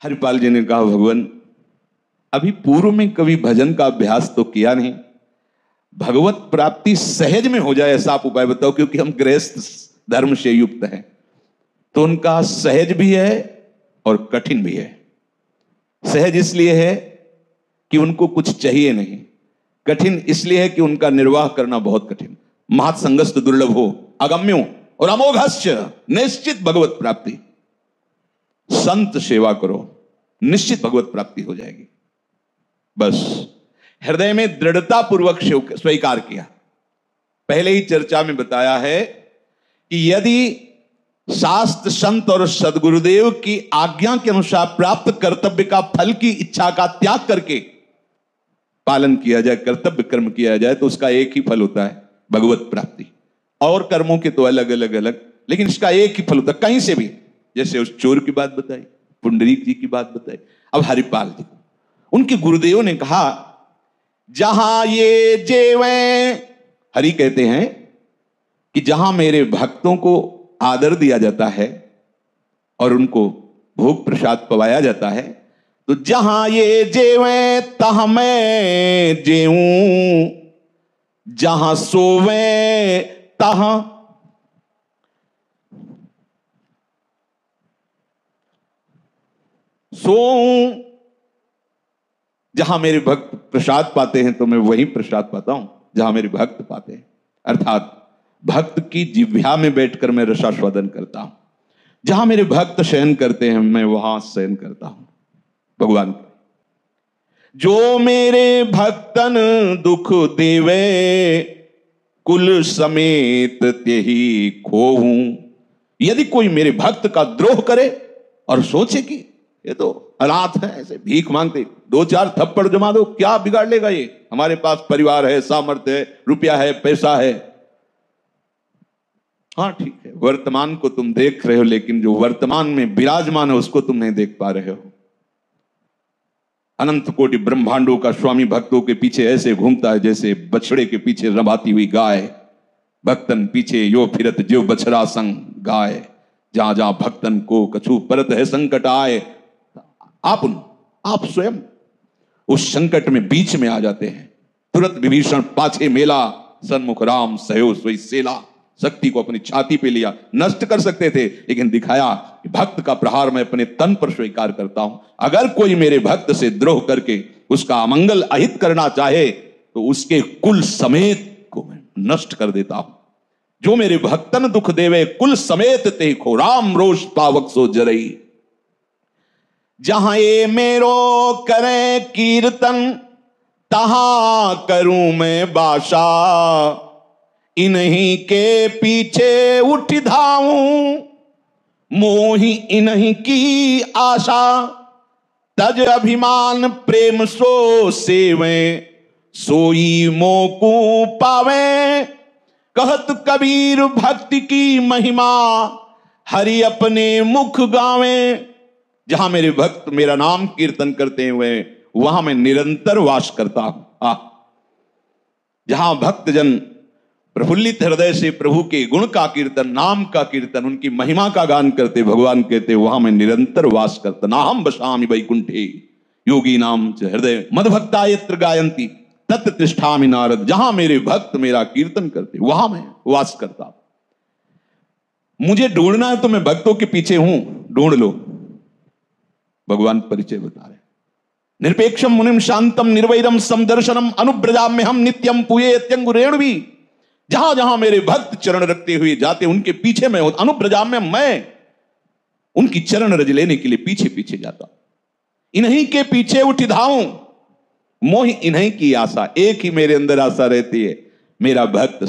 हरिपाल जी ने कहा, भगवान अभी पूर्व में कभी भजन का अभ्यास तो किया नहीं, भगवत प्राप्ति सहज में हो जाए ऐसा आप उपाय बताओ, क्योंकि हम गृहस्थ धर्म से युक्त हैं। तो उनका सहज भी है और कठिन भी है। सहज इसलिए है कि उनको कुछ चाहिए नहीं, कठिन इसलिए है कि उनका निर्वाह करना बहुत कठिन। महत्संगस्त दुर्लभ हो अगम्यो और अमोघश्च निश्चित भगवत प्राप्ति। संत सेवा करो, निश्चित भगवत प्राप्ति हो जाएगी। बस हृदय में दृढ़ता पूर्वक स्वीकार किया। पहले ही चर्चा में बताया है कि यदि शास्त्र संत और सदगुरुदेव की आज्ञा के अनुसार प्राप्त कर्तव्य का फल की इच्छा का त्याग करके पालन किया जाए, कर्तव्य कर्म किया जाए, तो उसका एक ही फल होता है, भगवत प्राप्ति। और कर्मों के तो अलग अलग अलग, लेकिन इसका एक ही फल होता है कहीं से भी। जैसे उस चोर की बात बताई, पुंडरीक जी की बात बताई, अब हरिपाल जी उनके गुरुदेव ने कहा, जहां ये जेवें, हरि कहते हैं कि जहां मेरे भक्तों को आदर दिया जाता है और उनको भोग प्रसाद पवाया जाता है, तो जहां ये जेवें तहां मैं जेऊं, जहां सोवे तहां सोऊं। जहां मेरे भक्त प्रसाद पाते हैं तो मैं वहीं प्रसाद पाता हूं जहां मेरे भक्त पाते हैं। अर्थात भक्त की जिह्वा में बैठकर मैं रसास्वादन करता हूं। जहां मेरे भक्त शयन करते हैं मैं वहां शयन करता हूं। भगवान जो मेरे भक्तन दुख देवे, कुल समेत त्यही खोहूं। यदि कोई मेरे भक्त का द्रोह करे और सोचे कि ये तो अनाथ है, ऐसे भीख मांगते, दो चार थप्पड़ जमा दो, क्या बिगाड़ लेगा ये, हमारे पास परिवार है, सामर्थ्य है, रुपया है, पैसा है। हाँ ठीक है, वर्तमान को तुम देख रहे हो, लेकिन जो वर्तमान में विराजमान है उसको तुम नहीं देख पा रहे हो। अनंत कोटि ब्रह्मांडों का स्वामी भक्तों के पीछे ऐसे घूमता है जैसे बछड़े के पीछे रमाती हुई गाय। भक्तन पीछे यो फिरत जो बछड़ा संग गाय, जहां जहां भक्तन को कछु परत है संकट आए। आप स्वयं उस संकट में बीच में आ जाते हैं। तुरंत विभीषण पाछे मेला, सन्मुख राम सहयो सोई सेला। शक्ति को अपनी छाती पे लिया, नष्ट कर सकते थे, लेकिन दिखाया कि भक्त का प्रहार मैं अपने तन पर स्वीकार करता हूं। अगर कोई मेरे भक्त से द्रोह करके उसका अमंगल अहित करना चाहे तो उसके कुल समेत को मैं नष्ट कर देता हूं। जो मेरे भक्तन दुख देवे, कुल समेत ते खो, राम रोष पावक सो जरई। जहां ये मेरो करे कीर्तन, तहां करूं मैं बाशा। इन्हीं के पीछे उठ धाऊं, मोहि इन्हीं की आशा। तज अभिमान प्रेम सो सेवे, सोई मोकू पावे। कहत कबीर भक्ति की महिमा, हरि अपने मुख गावे। जहां मेरे भक्त मेरा नाम कीर्तन करते हुए वहां मैं निरंतर वास करता हूं। जहां भक्तजन प्रफुल्लित हृदय से प्रभु के गुण का कीर्तन, नाम का कीर्तन, उनकी महिमा का गान करते, भगवान कहते वहां मैं निरंतर वास करता। नाहम बसामि वैकुंठे योगी नाम च हृदय मदभक्ता यत्र गायंती तत्र तिष्ठामि नारद। जहां मेरे भक्त मेरा कीर्तन करते वहां मैं वास करता। मुझे ढूंढना है तो मैं भक्तों के पीछे हूं, ढूंढ लो। भगवान परिचय बता रहे, निरपेक्षम मुनिम शांतम निर्वैरम समदर्शनम अनुब्रजाम्य हम नित्यम पूये त्यंगुरेणवी। जहां जहां मेरे भक्त चरण रखते हुए जाते उनके पीछे मैं होता। अनुब्रजाम्य, मैं उनकी चरण रज लेने के लिए पीछे पीछे जाता। इन्हीं के पीछे उठ धाऊं, मोहि इन्हीं की आशा। एक ही मेरे अंदर आशा रहती है, मेरा भक्त।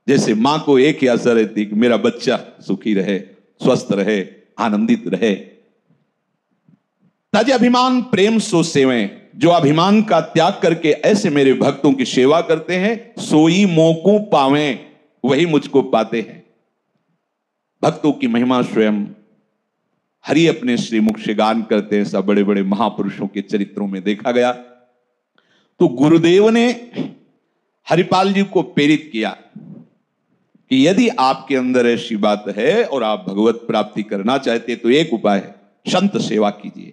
जैसे मां को एक ही आशा रहती है कि मेरा बच्चा सुखी रहे, स्वस्थ रहे, आनंदित रहे। तज अभिमान प्रेम सो सेवें। जो अभिमान का त्याग करके ऐसे मेरे भक्तों की सेवा करते हैं, सोई मोकू पावें, वही मुझको पाते हैं। भक्तों की महिमा स्वयं हरि अपने श्रीमुख से गान करते हैं। सब बड़े बड़े महापुरुषों के चरित्रों में देखा गया। तो गुरुदेव ने हरिपाल जी को प्रेरित किया कि यदि आपके अंदर ऐसी बात है और आप भगवत प्राप्ति करना चाहते तो एक उपाय है, संत सेवा कीजिए।